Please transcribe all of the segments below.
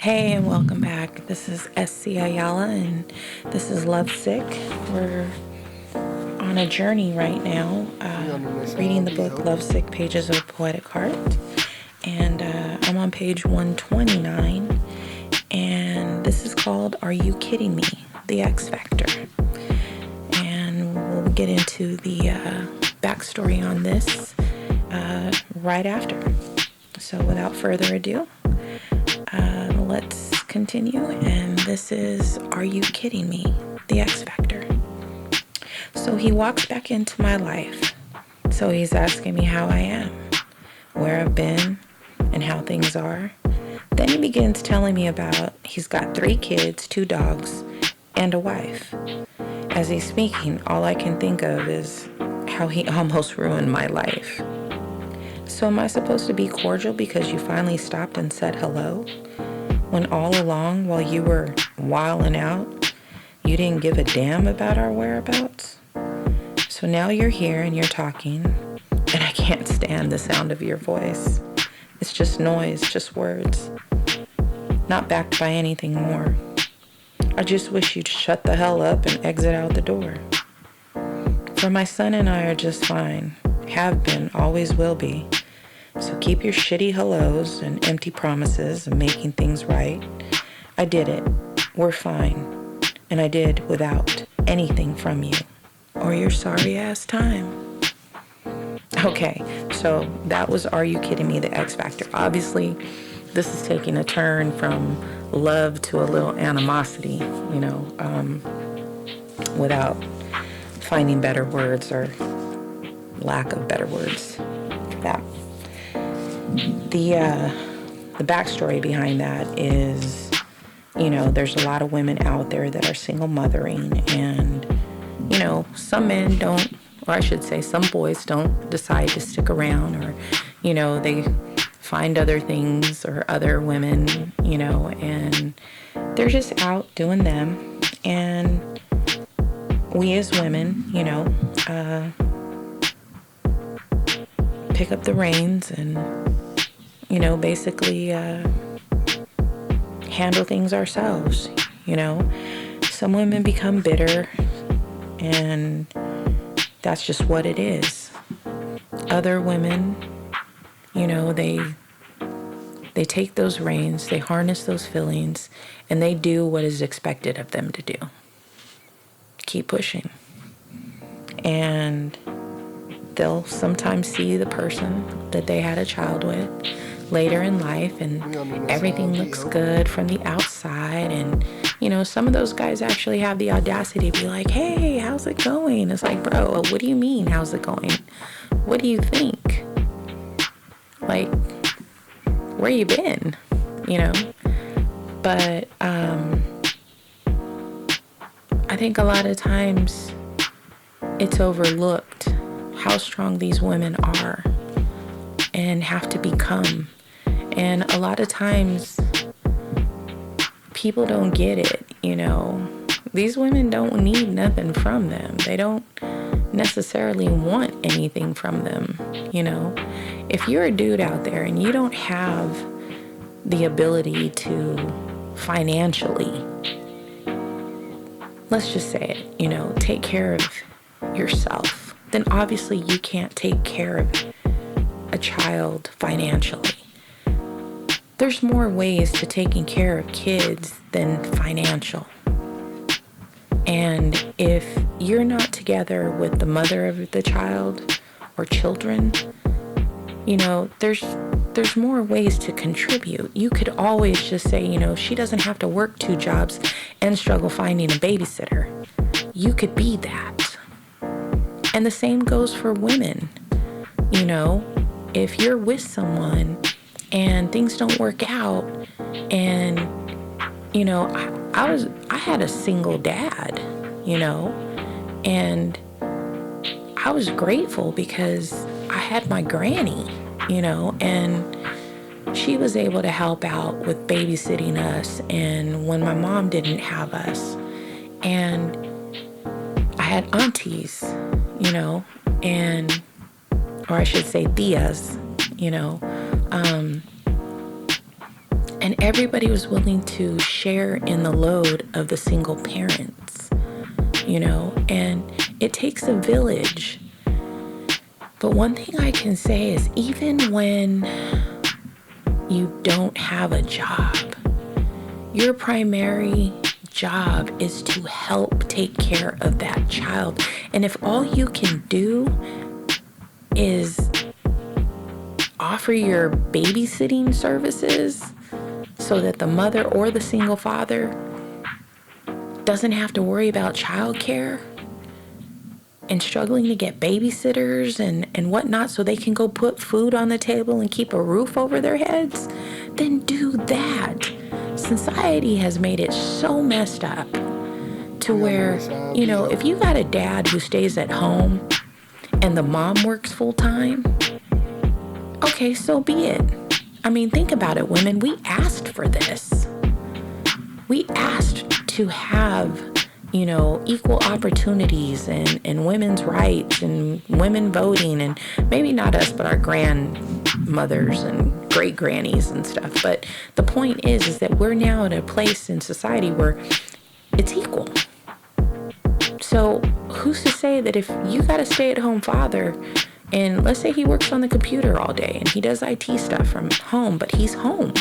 Hey, and welcome back. This is SC Ayala, and this is Lovesick. We're on a journey right now, reading the book Lovesick, Pages of a Poetic Heart. And I'm on page 129, and this is called Are You Kidding Me? The X Factor. And we'll get into the backstory on this right after. So without further ado, let's continue. And this is Are You Kidding Me? The X Factor. So he walks back into my life. So he's asking me how I am, where I've been, and how things are. Then he begins telling me about he's got 3 kids, 2 dogs, and a wife. As he's speaking, all I can think of is how he almost ruined my life. So am I supposed to be cordial because you finally stopped and said hello? When all along, while you were wilding out, you didn't give a damn about our whereabouts? So now you're here and you're talking, and I can't stand the sound of your voice. It's just noise, just words, not backed by anything more. I just wish you'd shut the hell up and exit out the door. For my son and I are just fine, have been, always will be. So keep your shitty hellos and empty promises of making things right. I did it. We're fine. And I did without anything from you or your sorry ass time. Okay, so that was Are You Kidding Me? The X Factor. Obviously, this is taking a turn from love to a little animosity, without finding better words or lack of better words for that. The backstory behind that is, there's a lot of women out there that are single mothering, and, some men don't, or I should say some boys don't decide to stick around, or, they find other things or other women, and they're just out doing them. And we as women, pick up the reins and, basically handle things ourselves. Some women become bitter, and that's just what it is. Other women, they take those reins, they harness those feelings, and they do what is expected of them to do. Keep pushing. And they'll sometimes see the person that they had a child with later in life, and everything looks good from the outside. And, some of those guys actually have the audacity to be like, hey, how's it going? It's like, bro, what do you mean, how's it going? What do you think? Like, where you been? But I think a lot of times it's overlooked how strong these women are and have to become. And a lot of times people don't get it, These women don't need nothing from them. They don't necessarily want anything from them, If you're a dude out there and you don't have the ability to financially, let's just say it, take care of yourself, then obviously you can't take care of a child financially. There's more ways to taking care of kids than financial. And if you're not together with the mother of the child or children, there's more ways to contribute. You could always just say, she doesn't have to work 2 jobs and struggle finding a babysitter. You could be that. And the same goes for women. If you're with someone and things don't work out, and, I had a single dad, and I was grateful because I had my granny, and she was able to help out with babysitting us and when my mom didn't have us. And I had aunties, and, or I should say tias, And everybody was willing to share in the load of the single parents, and it takes a village. But one thing I can say is, even when you don't have a job, your primary job is to help take care of that child. And if all you can do is offer your babysitting services so that the mother or the single father doesn't have to worry about childcare and struggling to get babysitters and whatnot so they can go put food on the table and keep a roof over their heads, then do that. Society has made it so messed up to where, if you got a dad who stays at home and the mom works full time, okay, so be it. I mean, think about it, women. We asked for this. We asked to have, equal opportunities and women's rights and women voting, and maybe not us, but our grandmothers and great grannies and stuff. But the point is that we're now at a place in society where it's equal. So who's to say that if you got a stay-at-home father, and let's say he works on the computer all day and he does IT stuff from home, but he's home,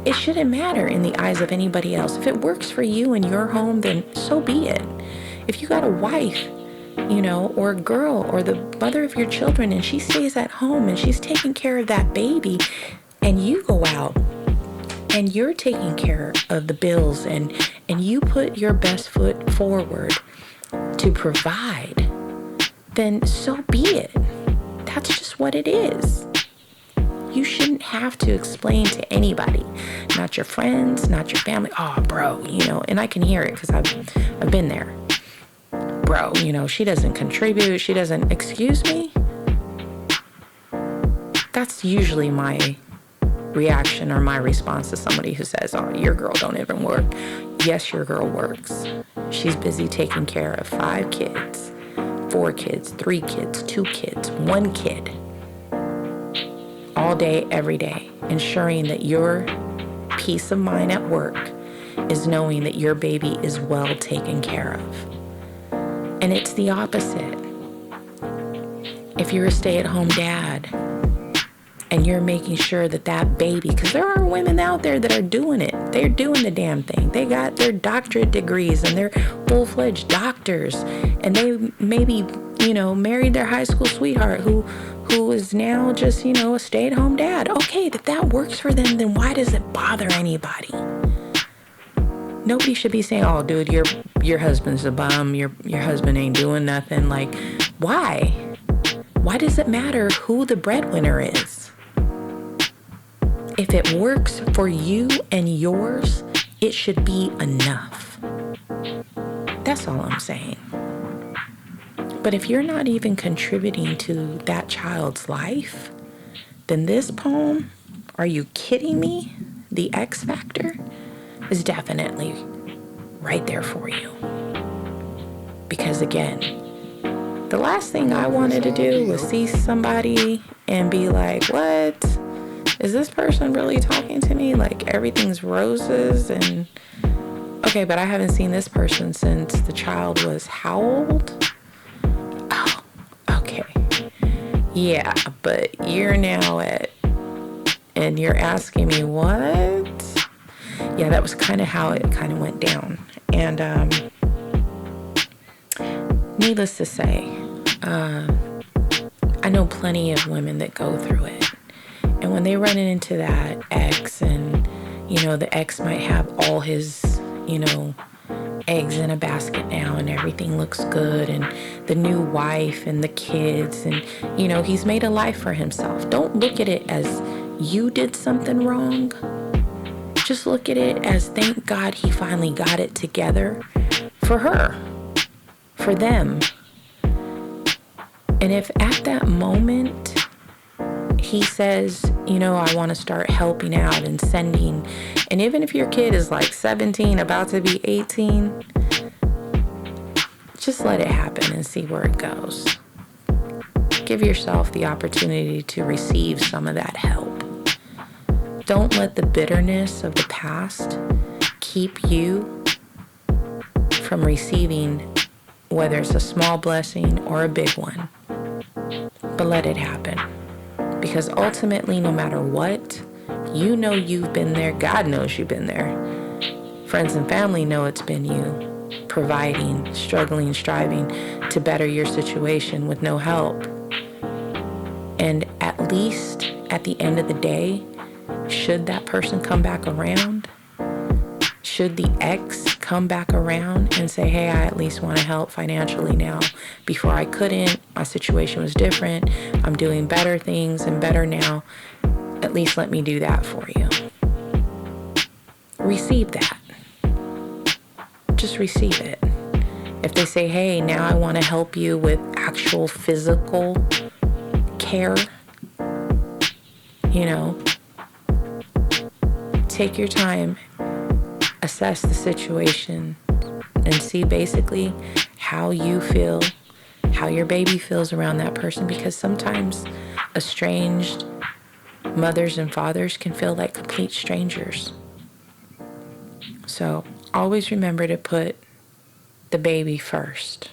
it shouldn't matter in the eyes of anybody else. If it works for you in your home, then so be it. If you got a wife, or a girl or the mother of your children, and she stays at home and she's taking care of that baby, and you go out and you're taking care of the bills and you put your best foot forward to provide, then so be it. That's just what it is. You shouldn't have to explain to anybody, not your friends, not your family. Oh, bro, and I can hear it because I've been there. Bro, she doesn't contribute. She doesn't, excuse me? That's usually my reaction or my response to somebody who says, oh, your girl don't even work. Yes, your girl works. She's busy taking care of 5 kids, 4 kids, 3 kids, 2 kids, 1 kid. All day, every day, ensuring that your peace of mind at work is knowing that your baby is well taken care of. And it's the opposite. If you're a stay-at-home dad and you're making sure that that baby, because there are women out there that are doing it. They're doing the damn thing. They got their doctorate degrees and they're full-fledged doctors. And they maybe, married their high school sweetheart who is now just, a stay-at-home dad. Okay, if that works for them, then why does it bother anybody? Nobody should be saying, oh, dude, your husband's a bum. Your husband ain't doing nothing. Like, why? Why does it matter who the breadwinner is? If it works for you and yours, it should be enough. That's all I'm saying. But if you're not even contributing to that child's life, then this poem, Are You Kidding Me? The X Factor, is definitely right there for you. Because again, the last thing I wanted to do was see somebody and be like, what? Is this person really talking to me? Like everything's roses and... Okay, but I haven't seen this person since the child was how old? Oh, okay. Yeah, but you're now at... And you're asking me what? Yeah, that was kind of how it kind of went down. And needless to say, I know plenty of women that go through it. And when they run into that ex and, the ex might have all his, eggs in a basket now and everything looks good and the new wife and the kids and, he's made a life for himself. Don't look at it as you did something wrong. Just look at it as thank God he finally got it together for her, for them. And if at that moment he says, I want to start helping out and sending, and even if your kid is like 17, about to be 18, just let it happen and see where it goes. Give yourself the opportunity to receive some of that help. Don't let the bitterness of the past keep you from receiving, whether it's a small blessing or a big one. But let it happen. Because ultimately, no matter what, you know you've been there. God knows you've been there. Friends and family know it's been you. Providing, struggling, striving to better your situation with no help. And at least at the end of the day, should that person come back around, should the ex come back around and say, hey, I at least want to help financially now. Before I couldn't, my situation was different. I'm doing better things and better now. At least let me do that for you. Receive that. Just receive it. If they say, hey, now I want to help you with actual physical care, take your time, assess the situation, and see basically how you feel, how your baby feels around that person, because sometimes estranged mothers and fathers can feel like complete strangers. So always remember to put the baby first.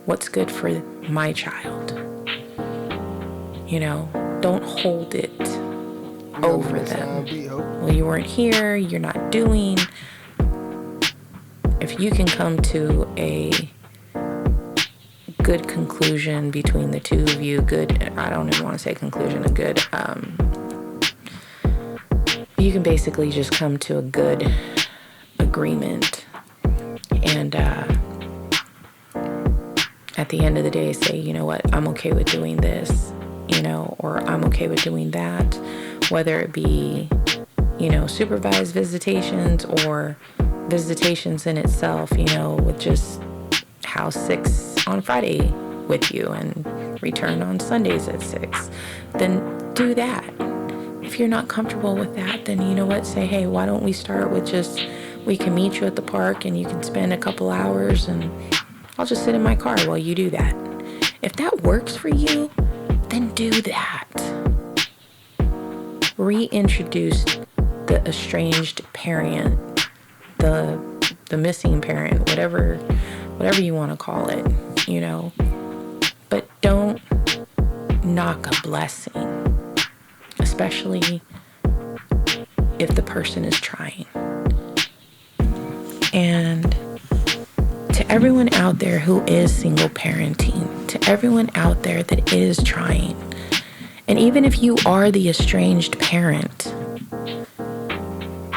What's good for my child? Don't hold it over them. Well, you weren't here, you're not doing. If you can come to a good conclusion between the two of you, I don't even want to say conclusion, you can basically just come to a good agreement, and at the end of the day say, you know what, I'm okay with doing this, or I'm okay with doing that, whether it be, supervised visitations or visitations in itself, with just house 6 on Friday with you and return on Sundays at 6, then do that. If you're not comfortable with that, then you know what, say, hey, why don't we start with we can meet you at the park and you can spend a couple hours and I'll just sit in my car while you do that. If that works for you, then do that. Reintroduce the estranged parent, the missing parent, whatever you want to call it, But don't knock a blessing, especially if the person is trying. And to everyone out there who is single parenting, to everyone out there that is trying, and even if you are the estranged parent,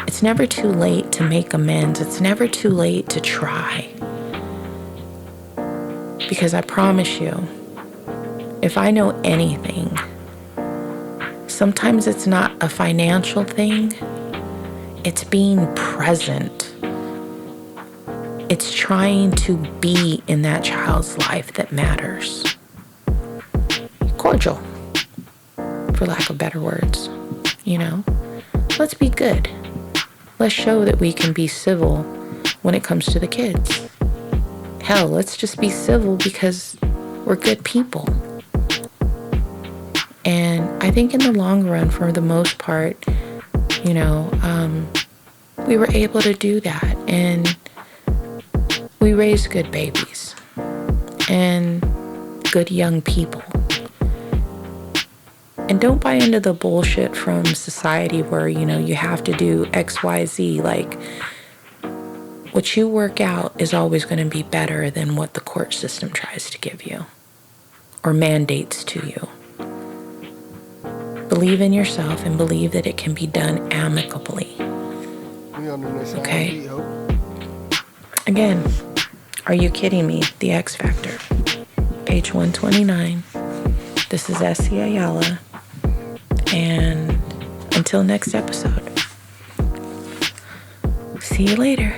it's never too late to make amends. It's never too late to try. Because I promise you, if I know anything, sometimes it's not a financial thing. It's being present. It's trying to be in that child's life that matters. Cordial, for lack of better words. Let's be good. Let's show that we can be civil when it comes to the kids. Hell, let's just be civil because we're good people. And I think in the long run, for the most part, we were able to do that. And we raised good babies and good young people. And don't buy into the bullshit from society where, you have to do X, Y, Z. Like, what you work out is always going to be better than what the court system tries to give you or mandates to you. Believe in yourself and believe that it can be done amicably. Okay? Again, Are You Kidding Me? The X Factor. Page 129. This is SC Ayala. And until next episode, see you later.